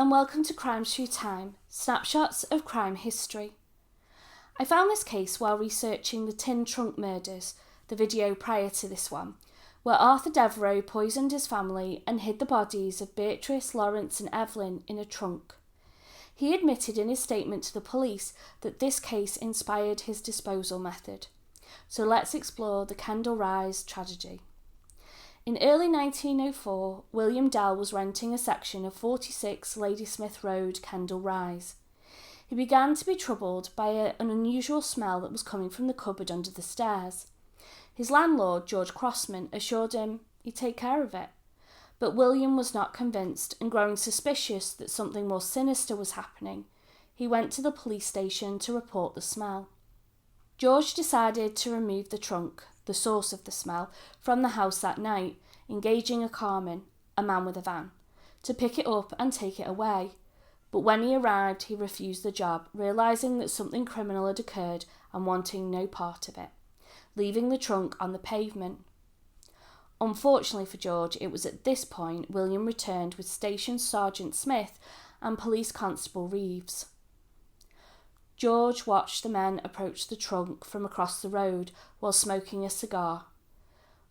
and welcome to Crimes Through Time, snapshots of crime history. I found this case while researching the tin trunk murders, the video prior to this one, where Arthur Devereux poisoned his family and hid the bodies of Beatrice, Lawrence and Evelyn in a trunk. He admitted in his statement to the police that this case inspired his disposal method. So let's explore the Kendall Rise tragedy. In early 1904, William Dell was renting a section of 46 Ladysmith Road, Kendall Rise. He began to be troubled by an unusual smell that was coming from the cupboard under the stairs. His landlord, George Crossman, assured him he'd take care of it. But William was not convinced, and growing suspicious that something more sinister was happening, he went to the police station to report the smell. George decided to remove the trunk, the source of the smell, from the house that night, engaging a carman, a man with a van, to pick it up and take it away. But when he arrived, he refused the job, realising that something criminal had occurred and wanting no part of it, leaving the trunk on the pavement. Unfortunately for George, it was at this point William returned with Station Sergeant Smith and Police Constable Reeves. George watched the men approach the trunk from across the road while smoking a cigar.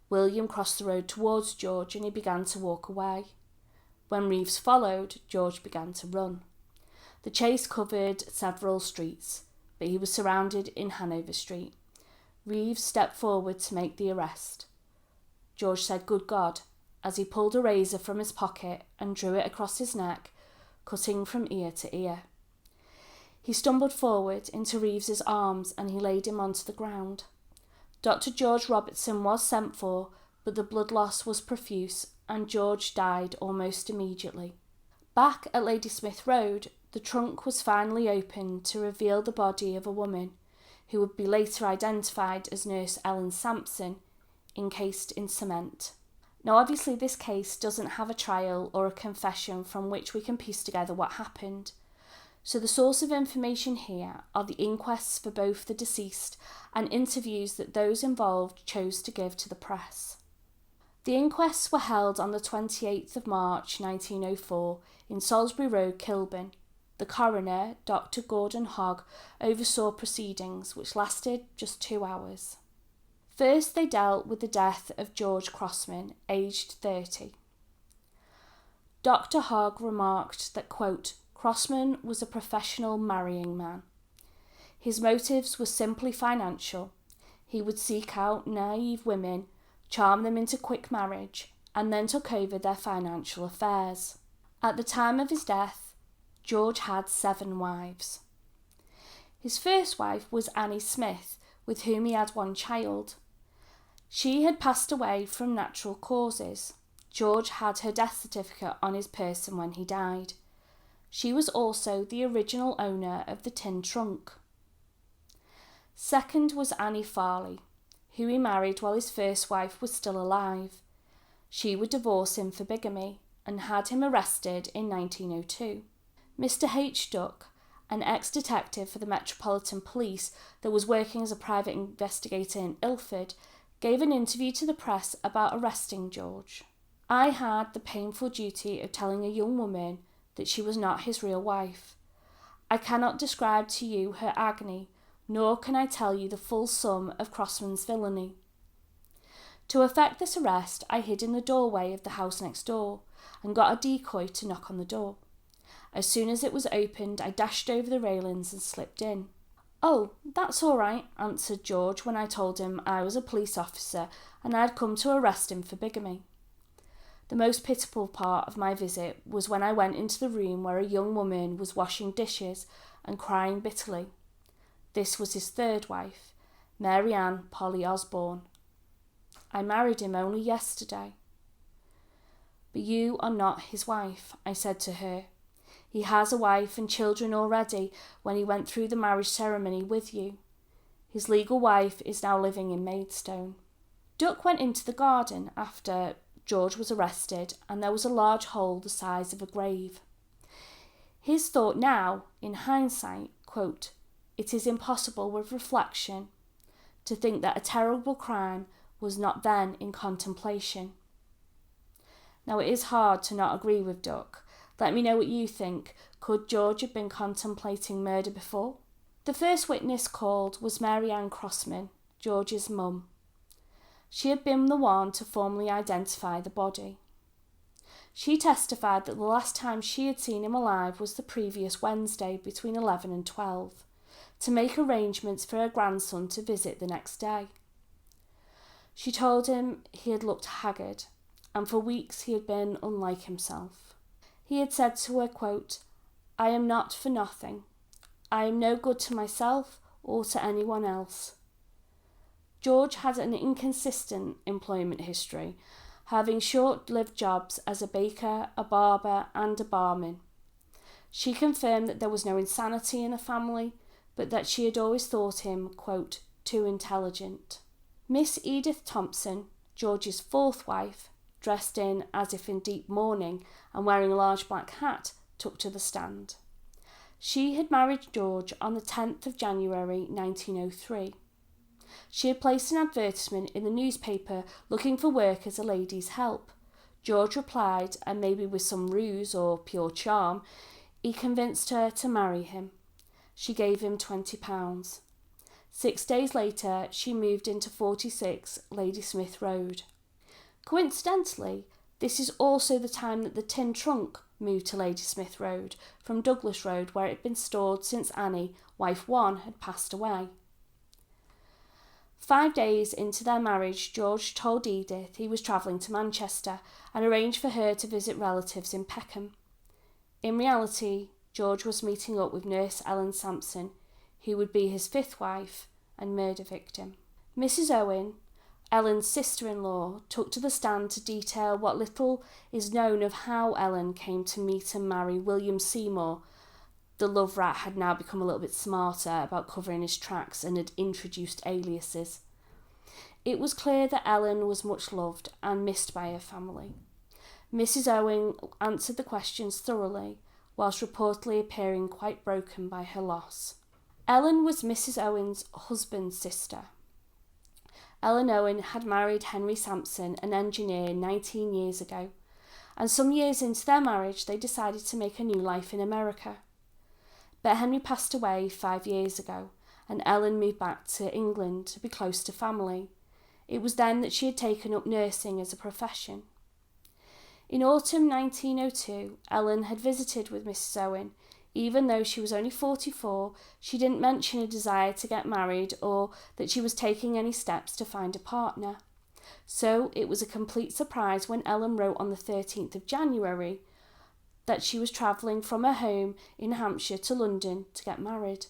William crossed the road towards George and he began to walk away. When Reeves followed, George began to run. The chase covered several streets, but he was surrounded in Hanover Street. Reeves stepped forward to make the arrest. George said, "Good God," as he pulled a razor from his pocket and drew it across his neck, cutting from ear to ear. He stumbled forward into Reeves's arms and he laid him onto the ground. Dr. George Robertson was sent for, but the blood loss was profuse and George died almost immediately. Back at Ladysmith Road, the trunk was finally opened to reveal the body of a woman, who would be later identified as nurse Ellen Samson, encased in cement. Now obviously this case doesn't have a trial or a confession from which we can piece together what happened. So the source of information here are the inquests for both the deceased and interviews that those involved chose to give to the press. The inquests were held on the 28th of March 1904 in Salisbury Road, Kilburn. The coroner, Dr. Gordon Hogg, oversaw proceedings which lasted just 2 hours. First they dealt with the death of George Crossman, aged 30. Dr. Hogg remarked that, quote, Crossman was a professional marrying man. His motives were simply financial. He would seek out naive women, charm them into quick marriage, and then took over their financial affairs. At the time of his death, George had 7 wives. His first wife was Annie Smith, with whom he had 1 child. She had passed away from natural causes. George had her death certificate on his person when he died. She was also the original owner of the tin trunk. Second was Annie Farley, who he married while his first wife was still alive. She would divorce him for bigamy and had him arrested in 1902. Mr. H. Duck, an ex-detective for the Metropolitan Police that was working as a private investigator in Ilford, gave an interview to the press about arresting George. "I had the painful duty of telling a young woman that she was not his real wife. I cannot describe to you her agony, nor can I tell you the full sum of Crossman's villainy. To effect this arrest, I hid in the doorway of the house next door and got a decoy to knock on the door. As soon as it was opened, I dashed over the railings and slipped in." "Oh, that's all right," answered George when I told him I was a police officer and I had come to arrest him for bigamy. The most pitiable part of my visit was when I went into the room where a young woman was washing dishes and crying bitterly. This was his 3rd wife, Mary Ann Polly Osborne. "I married him only yesterday." "But you are not his wife," I said to her. "He has a wife and children already when he went through the marriage ceremony with you. His legal wife is now living in Maidstone." Duck went into the garden after George was arrested and there was a large hole the size of a grave. His thought now, in hindsight, quote, "It is impossible with reflection to think that a terrible crime was not then in contemplation." Now it is hard to not agree with Duck, Let me know what you think. Could George have been contemplating murder before? The first witness called was Mary Ann Crossman, George's mum. She had been the one to formally identify the body. She testified that the last time she had seen him alive was the previous Wednesday between 11 and 12, to make arrangements for her grandson to visit the next day. She told him he had looked haggard, and for weeks he had been unlike himself. He had said to her, quote, "I am not for nothing. I am no good to myself or to anyone else." George had an inconsistent employment history, having short-lived jobs as a baker, a barber, and a barman. She confirmed that there was no insanity in the family, but that she had always thought him, quote, "too intelligent." Miss Edith Thompson, George's fourth wife, dressed in as if in deep mourning and wearing a large black hat, took to the stand. She had married George on the 10th of January 1903. She had placed an advertisement in the newspaper looking for work as a lady's help. George replied, and maybe with some ruse or pure charm, he convinced her to marry him. She gave him £20. 6 days later, she moved into 46 Ladysmith Road. Coincidentally, this is also the time that the tin trunk moved to Ladysmith Road from Douglas Road, where it had been stored since Annie, wife 1, had passed away. 5 days into their marriage, George told Edith he was travelling to Manchester and arranged for her to visit relatives in Peckham. In reality, George was meeting up with nurse Ellen Samson, who would be his fifth wife and murder victim. Mrs. Owen, Ellen's sister-in-law, took to the stand to detail what little is known of how Ellen came to meet and marry William Seymour. The love rat had now become a little bit smarter about covering his tracks and had introduced aliases. It was clear that Ellen was much loved and missed by her family. Mrs. Owen answered the questions thoroughly, whilst reportedly appearing quite broken by her loss. Ellen was Mrs. Owen's husband's sister. Ellen Owen had married Henry Sampson, an engineer, 19 years ago, and some years into their marriage they decided to make a new life in America. But Henry passed away 5 years ago, and Ellen moved back to England to be close to family. It was then that she had taken up nursing as a profession. In autumn 1902, Ellen had visited with Mrs. Owen. Even though she was only 44, she didn't mention a desire to get married or that she was taking any steps to find a partner. So it was a complete surprise when Ellen wrote on the 13th of January that she was travelling from her home in Hampshire to London to get married.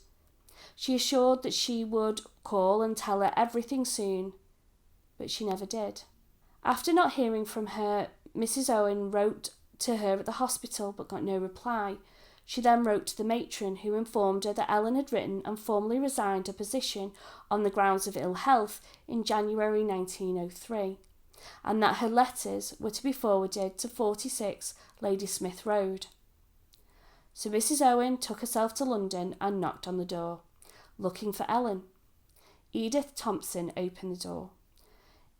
She assured that she would call and tell her everything soon, but she never did. After not hearing from her, Mrs. Owen wrote to her at the hospital but got no reply. She then wrote to the matron, who informed her that Ellen had written and formally resigned her position on the grounds of ill health in January 1903, and that her letters were to be forwarded to 46 Ladysmith Road. So Mrs. Owen took herself to London and knocked on the door, looking for Ellen. Edith Thompson opened the door.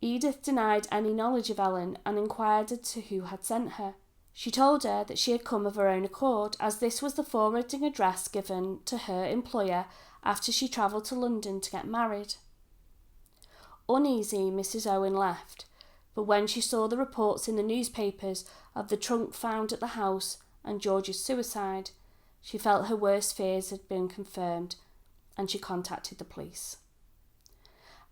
Edith denied any knowledge of Ellen and inquired as to who had sent her. She told her that she had come of her own accord, as this was the forwarding address given to her employer after she travelled to London to get married. Uneasy, Mrs. Owen left, but when she saw the reports in the newspapers of the trunk found at the house and George's suicide, she felt her worst fears had been confirmed, and she contacted the police.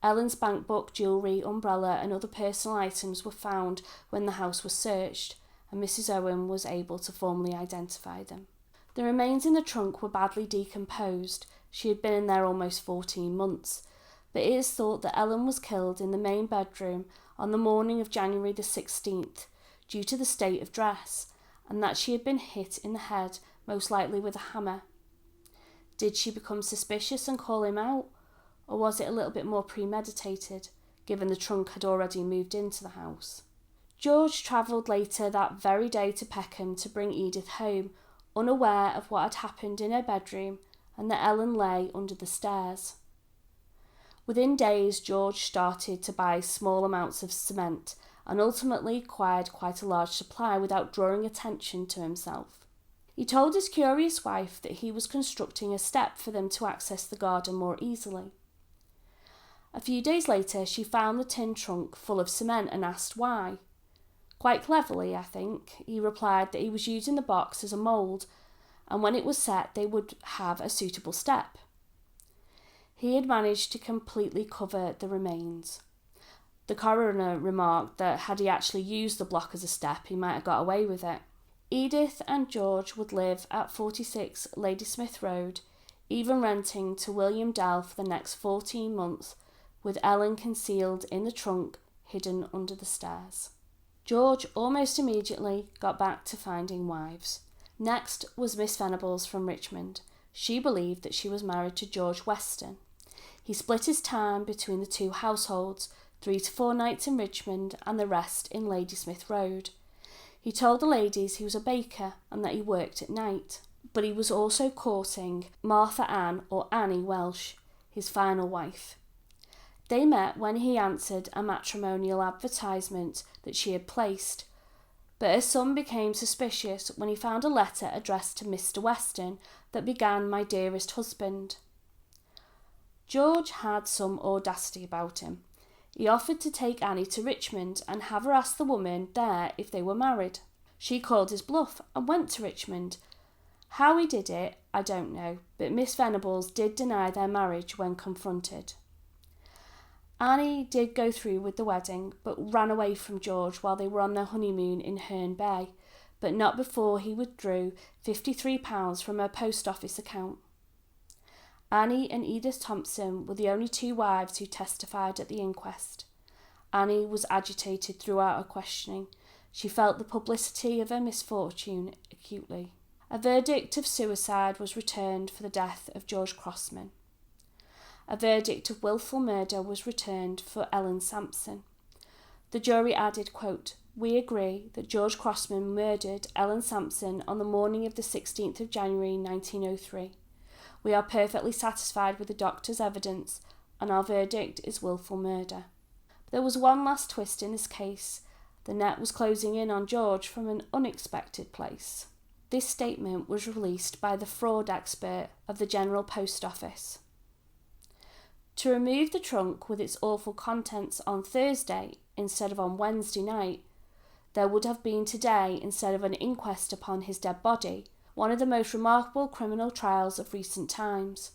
Ellen's bank book, jewellery, umbrella and other personal items were found when the house was searched, and Mrs. Owen was able to formally identify them. The remains in the trunk were badly decomposed. She had been in there almost 14 months, but it is thought that Ellen was killed in the main bedroom on the morning of January the 16th due to the state of dress, and that she had been hit in the head, most likely with a hammer. Did she become suspicious and call him out, or was it a little bit more premeditated, given the trunk had already moved into the house? George travelled later that very day to Peckham to bring Edith home, unaware of what had happened in her bedroom and that Ellen lay under the stairs. Within days, George started to buy small amounts of cement and ultimately acquired quite a large supply without drawing attention to himself. He told his curious wife that he was constructing a step for them to access the garden more easily. A few days later, she found the tin trunk full of cement and asked why. Quite cleverly, I think, he replied that he was using the box as a mould, and when it was set, they would have a suitable step. He had managed to completely cover the remains. The coroner remarked that had he actually used the block as a step, he might have got away with it. Edith and George would live at 46 Ladysmith Road, even renting to William Dell for the next 14 months, with Ellen concealed in the trunk, hidden under the stairs. George almost immediately got back to finding wives. Next was Miss Venables from Richmond. She believed that she was married to George Weston. He split his time between the two households, 3 to 4 nights in Richmond and the rest in Ladysmith Road. He told the ladies he was a baker and that he worked at night, but he was also courting Martha Ann or Annie Welsh, his final wife. They met when he answered a matrimonial advertisement that she had placed, but her son became suspicious when he found a letter addressed to Mr. Weston that began, "My dearest husband." George had some audacity about him. He offered to take Annie to Richmond and have her ask the woman there if they were married. She called his bluff and went to Richmond. How he did it, I don't know, but Miss Venables did deny their marriage when confronted. Annie did go through with the wedding, but ran away from George while they were on their honeymoon in Herne Bay, but not before he withdrew £53 from her post office account. Annie and Edith Thompson were the only 2 wives who testified at the inquest. Annie was agitated throughout her questioning. She felt the publicity of her misfortune acutely. A verdict of suicide was returned for the death of George Crossman. A verdict of willful murder was returned for Ellen Samson. The jury added, quote, "We agree that George Crossman murdered Ellen Samson on the morning of the 16th of January 1903. We are perfectly satisfied with the doctor's evidence, and our verdict is willful murder." But there was one last twist in this case. The net was closing in on George from an unexpected place. This statement was released by the fraud expert of the General Post Office. To remove the trunk with its awful contents on Thursday instead of on Wednesday night, there would have been today, instead of an inquest upon his dead body, one of the most remarkable criminal trials of recent times.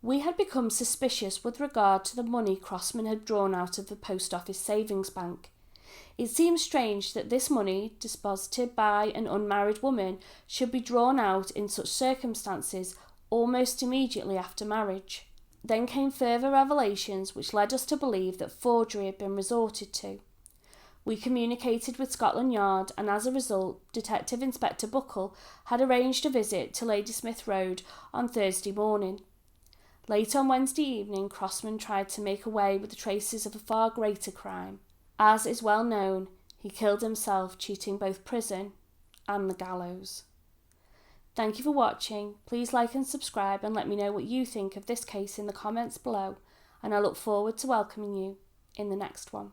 We had become suspicious with regard to the money Crossman had drawn out of the Post Office Savings Bank. It seems strange that this money, deposited by an unmarried woman, should be drawn out in such circumstances almost immediately after marriage. Then came further revelations which led us to believe that forgery had been resorted to. We communicated with Scotland Yard, and as a result, Detective Inspector Buckle had arranged a visit to Ladysmith Road on Thursday morning. Late on Wednesday evening, Crossman tried to make away with the traces of a far greater crime. As is well known, he killed himself, cheating both prison and the gallows. Thank you for watching. Please like and subscribe and let me know what you think of this case in the comments below, and I look forward to welcoming you in the next one.